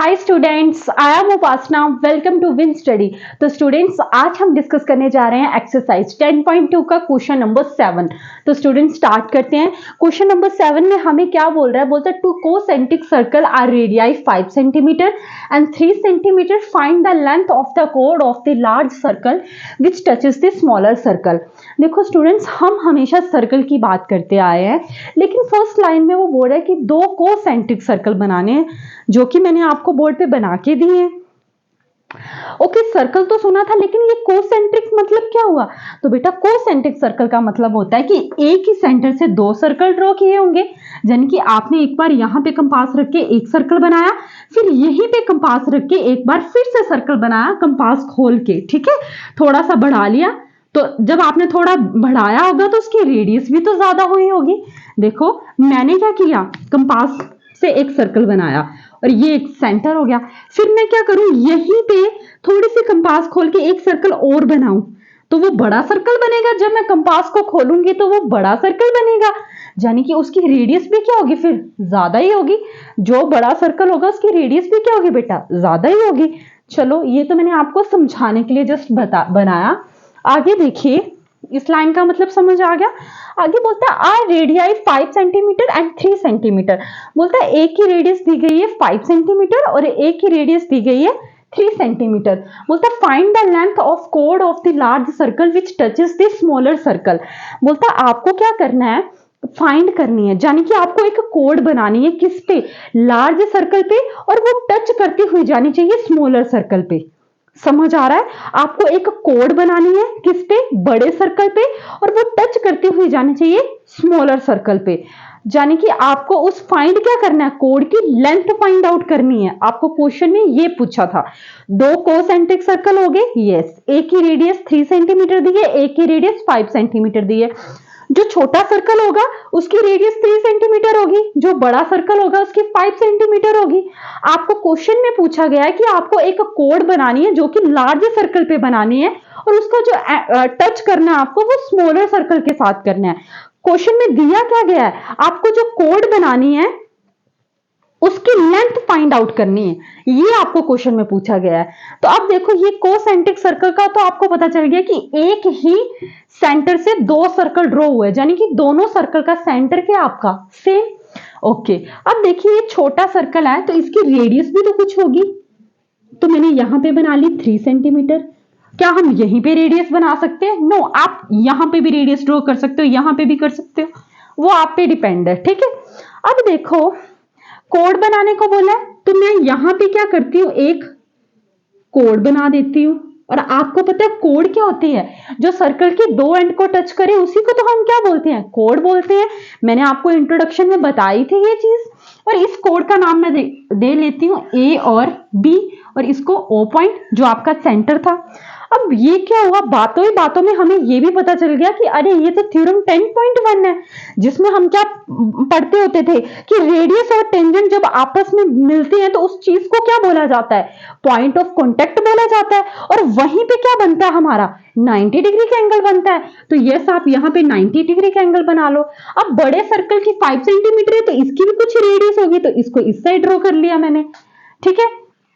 Hi students, I am Upasana. Welcome to win study. तो students, आज हम डिस्कस करने जा रहे हैं एक्सरसाइज 10.2 का क्वेश्चन नंबर 7। तो स्टूडेंट्स स्टार्ट करते हैं। क्वेश्चन नंबर 7 में हमें क्या बोल रहा है? बोलता है two concentric circle are radii 5 centimetre and 3 centimetre, find the length of the कोड of the large circle which touches the smaller circle. देखो स्टूडेंट्स, हम हमेशा सर्कल की बात करते आए हैं, लेकिन फर्स्ट लाइन में वो बोल रहा है कि दो कोसेंट्रिक सर्कल बनाने हैं, जो कि मैंने आपको बोर्ड पे बना के दिए हैं। ओके, सर्कल तो सुना था, लेकिन ये कोसेंट्रिक मतलब क्या हुआ? तो बेटा, कोसेंट्रिक सर्कल का मतलब होता है कि एक ही सेंटर से दो सर्कल ड्रॉ किए होंगे। यानी कि आपने एक बार यहां पे कंपास रख के एक सर्कल बनाया, फिर यहीं पे कंपास रख के एक बार फिर से सर्कल बनाया, कंपास खोल के। ठीक है, थोड़ा सा बढ़ा लिया, तो जब आपने थोड़ा बढ़ाया होगा तो उसकी रेडियस भी तो ज्यादा हुई होगी। देखो मैंने क्या किया, कंपास से एक सर्कल बनाया और ये एक सेंटर हो गया। फिर मैं क्या करूं, यहीं पे थोड़ी सी कंपास खोल के एक सर्कल और बनाऊं, तो वो बड़ा सर्कल बनेगा। जब मैं कंपास को खोलूंगी तो वो बड़ा सर्कल बनेगा, यानी कि उसकी रेडियस भी क्या होगी, फिर ज्यादा ही होगी। जो बड़ा सर्कल होगा उसकी रेडियस भी क्या होगी बेटा, ज्यादा ही होगी। चलो, ये तो मैंने आपको समझाने के लिए जस्ट बनाया। आगे देखिए, इस लाइन का मतलब समझ आ गया। आगे बोलता है are radii 5 centimetre and 3 centimetre. बोलता है एक की रेडियस दी गई है 5 सेंटीमीटर और एक की रेडियस दी गई है 3 सेंटीमीटर। बोलता है find the length of code of the large circle which touches the smaller circle. बोलता है आपको क्या करना है, फाइंड करनी है, यानी कि आपको एक कोड बनानी है। किस पे? लार्ज सर्कल पे, और वो टच करती हुई जानी चाहिए स्मॉलर सर्कल पे। समझ आ रहा है? आपको एक कोड बनानी है, किस पे? बड़े सर्कल पे, और वो टच करती हुई जानी चाहिए स्मॉलर सर्कल पे। यानी कि आपको उस फाइंड क्या करना है, कोड की लेंथ फाइंड आउट करनी है। आपको क्वेश्चन में ये पूछा था। दो कोसेंट्रिक सर्कल हो गए, यस, एक की रेडियस 3 सेंटीमीटर दी है, एक की रेडियस 5 सेंटीमीटर दी है। जो छोटा सर्कल होगा उसकी रेडियस 3 सेंटीमीटर होगी, जो बड़ा सर्कल होगा उसकी 5 सेंटीमीटर होगी। आपको क्वेश्चन में पूछा गया है कि आपको एक कोड बनानी है जो कि लार्ज सर्कल पे बनानी है, और उसका जो टच करना है आपको वो स्मॉलर सर्कल के साथ करना है। क्वेश्चन में दिया क्या गया है, आपको जो कोड बनानी है उसकी लेंथ फाइंड आउट करनी है, ये आपको क्वेश्चन में पूछा गया है। तो अब देखो, ये कोसेंट्रिक सर्कल का तो आपको पता चल गया कि एक ही सेंटर से दो सर्कल ड्रॉ हुए, यानी कि दोनों सर्कल का सेंटर क्या आपका सेम। ओके, अब देखिए ये छोटा सर्कल है तो इसकी रेडियस भी तो कुछ होगी। तो मैंने यहां पे बना ली 3 सेंटीमीटर। क्या हम यहीं पे रेडियस बना सकते हैं? नो, आप यहां पे भी रेडियस ड्रॉ कर सकते हो, यहां पे भी कर सकते हो, वो आप पे डिपेंड है। ठीक है, अब देखो कोड बनाने को बोला है, तो मैं यहां पे क्या करती हूं, एक कोड बना देती हूं। और आपको पता है कोड क्या होती है? जो सर्कल के दो एंड को टच करे उसी को तो हम क्या बोलते हैं, कोड बोलते हैं। मैंने आपको इंट्रोडक्शन में बताई थी ये चीज। और इस कोड का नाम मैं दे लेती हूं ए और बी, और इसको ओ पॉइंट जो आपका सेंटर था। अब ये क्या हुआ, बातों ही बातों में हमें ये भी पता चल गया कि अरे ये तो थ्योरम 10.1 है, जिसमें हम क्या पढ़ते होते थे कि रेडियस और टेंजेंट जब आपस में मिलते हैं तो उस चीज को क्या बोला जाता है, पॉइंट ऑफ कॉन्टेक्ट बोला जाता है। और वहीं पे क्या बनता है हमारा, 90 डिग्री का एंगल बनता है। तो यस, आप यहाँ पे 90 डिग्री का एंगल बना लो। अब बड़े सर्कल की 5 सेंटीमीटर है तो इसकी भी कुछ रेडियस होगी, तो इसको इस साइड ड्रॉ कर लिया मैंने। ठीक है,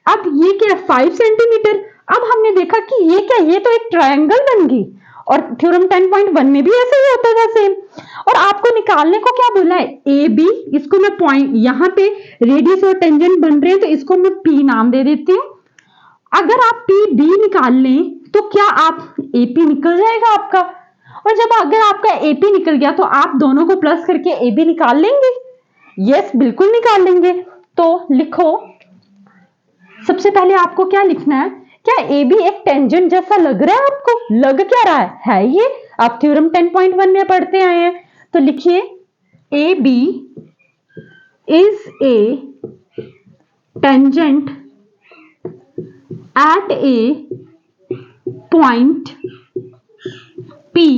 अब ये क्या है, 5 सेंटीमीटर। अब हमने देखा कि ये क्या, ये तो एक ट्रायंगल बन गई, और थ्योरम 10.1 में भी ऐसे ही होता था सेम। और आपको निकालने को क्या बोला है, ए बी। इसको मैं पॉइंट, यहाँ पे रेडियस और टेंजेंट बन रहे हैं तो इसको मैं पी नाम दे देती हूँ। अगर आप पी बी निकाल लें तो क्या आप एपी निकल जाएगा आपका। और जब अगर आपका एपी निकल गया तो आप दोनों को प्लस करके ए बी निकाल लेंगे। यस, बिल्कुल निकाल लेंगे। तो लिखो, सबसे पहले आपको क्या लिखना है, क्या ए बी एक टेंजेंट जैसा लग रहा है आपको? लग क्या रहा है ये, आप थ्योरम 10.1 में पढ़ते आए हैं। तो लिखिए A B is a tangent at a point P.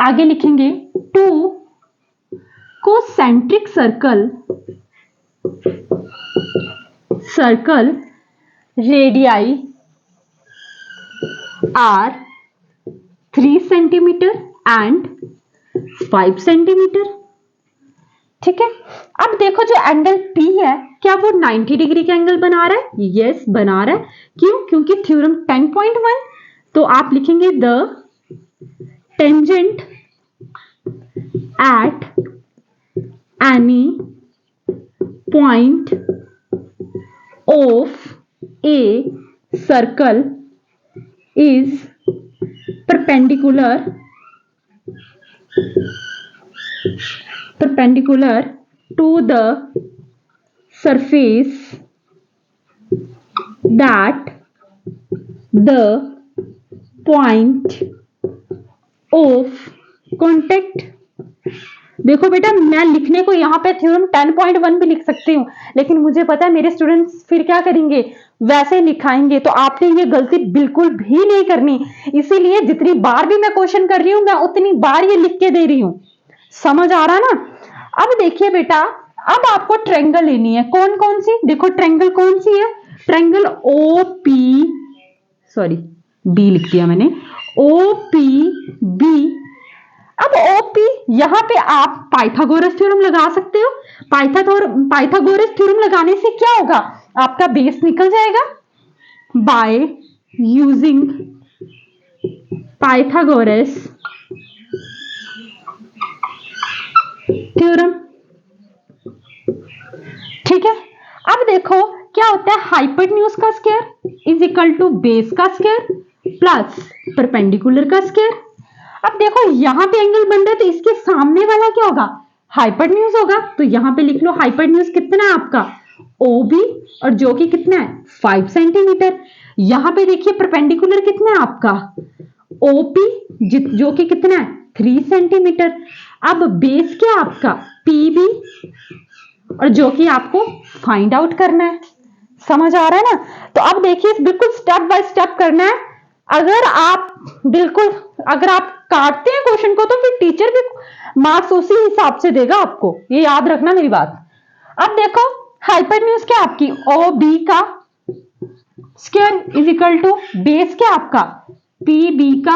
आगे लिखेंगे two concentric circle radii are 3 centimetre and 5 centimetre. ठीक है। अब देखो जो एंगल P है क्या वो 90 डिग्री का एंगल बना रहा है? यस बना रहा है। क्यों? क्योंकि थ्योरम 10.1, तो आप लिखेंगे the tangent at any point of a circle is perpendicular to the surface that the point of contact। देखो बेटा मैं लिखने को यहाँ पे थ्योरम 10.1 भी लिख सकती हूँ, लेकिन मुझे पता है मेरे स्टूडेंट्स फिर क्या करेंगे, वैसे लिखाएंगे, तो आपने ये गलती बिल्कुल भी नहीं करनी। इसीलिए जितनी बार भी मैं क्वेश्चन कर रही हूँ मैं उतनी बार ये लिख के दे रही हूँ। समझ आ रहा ना? अब देखिए बेटा, अब आपको ट्रायंगल लेनी है। कौन कौन सी? देखो ट्रायंगल कौन सी है? ट्रायंगल बी लिख दिया मैंने, OPB। अब OP यहां पे आप पाइथागोरस थ्योरम लगा सकते हो। पाइथागोरस थ्योरम लगाने से क्या होगा, आपका बेस निकल जाएगा बाय यूजिंग पाइथागोरस थ्योरम। ठीक है। अब देखो क्या होता है, हाइपोटेन्यूज का square is equal to base का स्क्वायर प्लस परपेंडिकुलर का स्क्वायर। अब देखो यहां पे एंगल बन रहा है तो इसके सामने वाला क्या होगा, हाइपोटेन्यूज होगा। तो यहां पे लिख लो हाइपोटेन्यूज कितना है आपका OB, और जो कि कितना है 5 सेंटीमीटर। यहां पे देखिए परपेंडिकुलर कितना है आपका OP, जो कि कितना है 3 सेंटीमीटर। अब बेस क्या आपका PB, और जो कि आपको फाइंड आउट करना है। समझ आ रहा है ना? तो अब देखिए बिल्कुल स्टेप बाय स्टेप करना है। अगर आप काटते हैं क्वेश्चन को तो फिर टीचर भी मार्क्स उसी हिसाब से देगा आपको, ये याद रखना मेरी बात। अब देखो हाइपोटेन्यूज क्या आपकी OB का square is equal to base क्या आपका PB का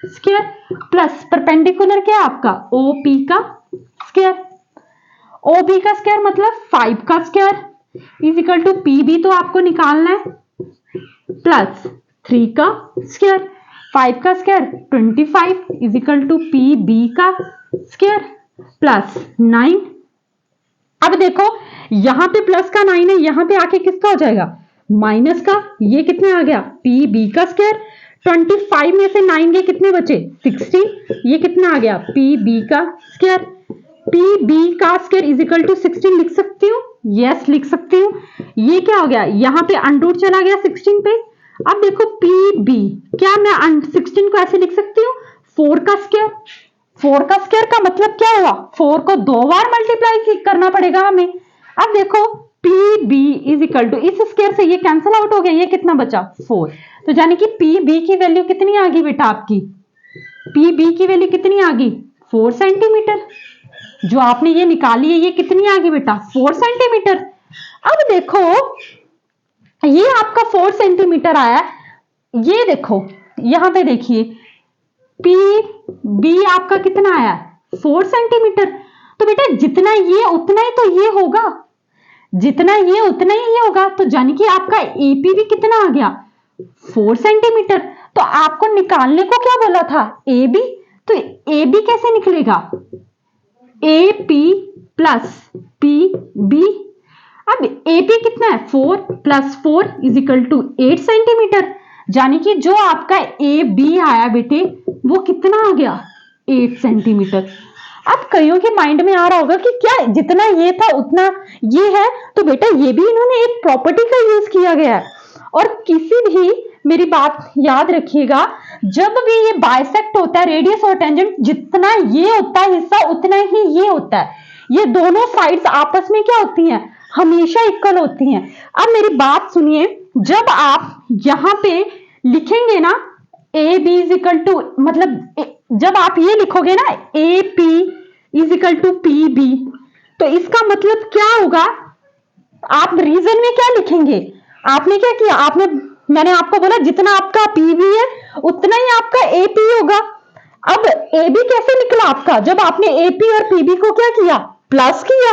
स्क्वायर प्लस परपेंडिकुलर क्या आपका OP का स्क्वायर। OB का स्क्वायर मतलब 5 का square is equal to PB तो आपको निकालना है प्लस 3 का स्क्वायर। 5 का स्क्वायर 25 इज इक्वल टू PB का स्क्वायर प्लस 9। अब देखो यहां पे प्लस का 9 है, यहां पे आके किसका हो जाएगा माइनस का। ये कितने आ गया PB का स्क्वायर। 25 में से 9 गए कितने बचे 16। ये कितना आ गया PB का स्क्वायर। PB का स्क्वायर इज इक्वल टू 16 लिख सकती हूँ, यस लिख सकती हूँ। ये क्या हो गया, यहां पे अंडरूट चला गया 16 पे। अब देखो PB क्या मैं 16 को ऐसे लिख सकती हूँ 4 का स्क्वायर। 4 का स्क्वायर का मतलब क्या हुआ, 4 को 2 बार मल्टीप्लाई करना पड़ेगा हमें। अब देखो PB इज इक्वल टू इस स्क्वायर से ये कैंसिल आउट हो गया, ये कितना बचा 4। तो यानी कि PB की वैल्यू कितनी आ गई बेटा आपकी, PB की वैल्यू कितनी आ गई 4 सेंटीमीटर। जो आपने ये निकाली है ये कितनी आ गई बेटा 4 सेंटीमीटर। अब देखो ये आपका 4 सेंटीमीटर आया। ये देखो यहां पे देखिए PB आपका कितना आया 4 सेंटीमीटर। तो बेटा जितना ये उतना ही तो ये होगा, जितना ये उतना ही ये होगा। तो यानी कि आपका AP भी कितना आ गया 4 सेंटीमीटर। तो आपको निकालने को क्या बोला था AB, तो AB कैसे निकलेगा AP प्लस PB। अब AP कितना है 4 plus 4 is equal to 8 centimetre. यानी कि जो आपका AB आया बेटे वो कितना आ गया 8 सेंटीमीटर। अब कईयों के माइंड में आ रहा होगा कि क्या जितना ये था उतना ये है, तो बेटा ये भी इन्होंने एक प्रॉपर्टी का यूज किया गया है। और किसी भी मेरी बात याद रखिएगा, जब भी ये बाइसेक्ट होता है रेडियस और टेंजेंट, जितना ये होता है हिस्सा उतना ही ये होता है। ये दोनों साइड्स आपस में क्या होती हैं हमेशा इक्वल होती हैं। अब मेरी बात सुनिए, जब आप यहां पे लिखेंगे ना A B is equal to, मतलब जब आप ये लिखोगे ना A P is equal to P B, तो इसका मतलब क्या होगा, आप रीजन में क्या लिखेंगे, आपने क्या किया, मैंने आपको बोला जितना आपका पीबी है उतना ही आपका एपी होगा। अब एबी कैसे निकला आपका, जब आपने एपी और पीबी को क्या किया प्लस किया।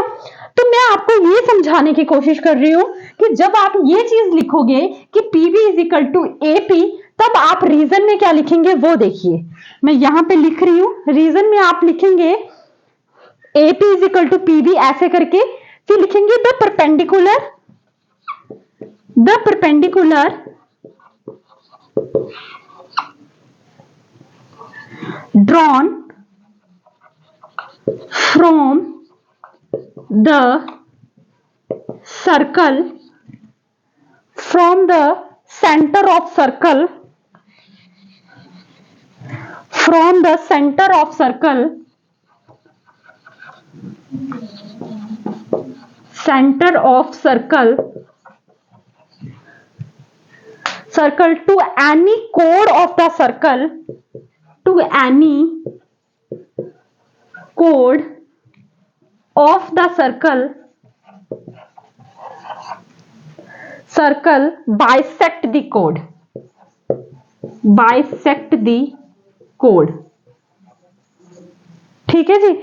तो मैं आपको ये समझाने की कोशिश कर रही हूं कि जब आप ये चीज लिखोगे कि PB is equal to AP, तब आप रीजन में क्या लिखेंगे वो देखिए। मैं यहां पे लिख रही हूं, रीजन में आप लिखेंगे AP is equal to PB ऐसे करके, फिर लिखेंगे the perpendicular drawn from the circle, from the center of circle, from the center of circle, center of circle, circle to any chord of the circle, to any chord of the circle, circle bisect the chord, bisect the chord। ठीक है जी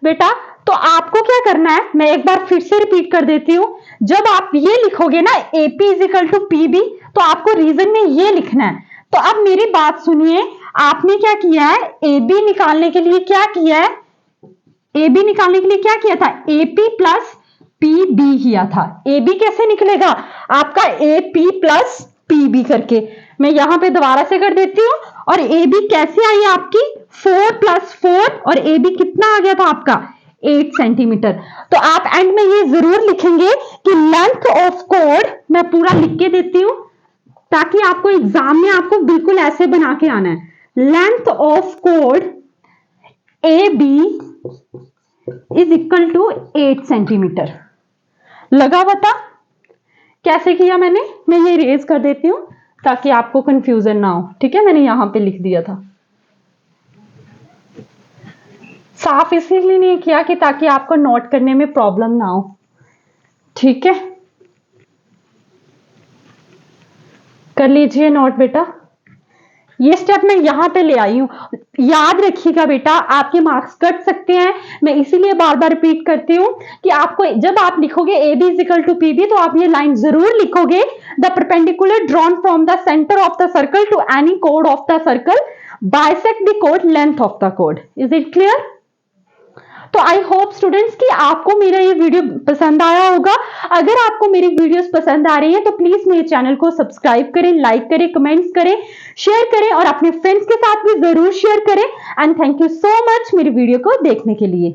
बेटा, तो आपको क्या करना है, मैं एक बार फिर से रिपीट कर देती हूं। जब आप ये लिखोगे ना AP is equal to PB, तो आपको रीजन में ये लिखना है। तो अब मेरी बात सुनिए, आपने क्या किया है, AB निकालने के लिए क्या किया है, AB निकालने के लिए क्या किया था, AP प्लस PB किया था। AB कैसे निकलेगा आपका, AP प्लस PB करके। मैं यहां पे दोबारा से कर देती हूं, और AB कैसे आई आपकी 4 प्लस 4, और AB कितना आ गया था आपका 8 सेंटीमीटर। तो आप एंड में ये जरूर लिखेंगे कि लेंथ ऑफ कोड, मैं पूरा लिख के देती हूं ताकि आपको एग्जाम में आपको बिल्कुल ऐसे बना के आना है। लेंथ ऑफ कोड AB is equal to 8 centimetre. लगा पता कैसे किया मैंने, मैं ये इरेज कर देती हूं ताकि आपको कंफ्यूजन ना हो। ठीक है, मैंने यहां पे लिख दिया था, साफ इसीलिए नहीं किया कि ताकि आपको नोट करने में प्रॉब्लम ना हो। ठीक है, कर लीजिए नोट बेटा। ये स्टेप मैं यहां पे ले आई हूं, याद रखिएगा बेटा, आपके मार्क्स कट सकते हैं। मैं इसीलिए बार बार रिपीट करती हूं कि आपको जब आप लिखोगे AB is equal to PB, तो आप ये लाइन जरूर लिखोगे, the perpendicular drawn from the centre of the circle to any code of the circle bisect the code length of the code. Is it clear? तो I hope students कि आपको मेरा ये वीडियो पसंद आया होगा। अगर आपको मेरी वीडियोस पसंद आ रही है तो प्लीज मेरे चैनल को सब्सक्राइब करें, लाइक करें, कमेंट्स करें, शेयर करें, और अपने फ्रेंड्स के साथ भी जरूर शेयर करें। And thank you so much मेरी वीडियो को देखने के लिए।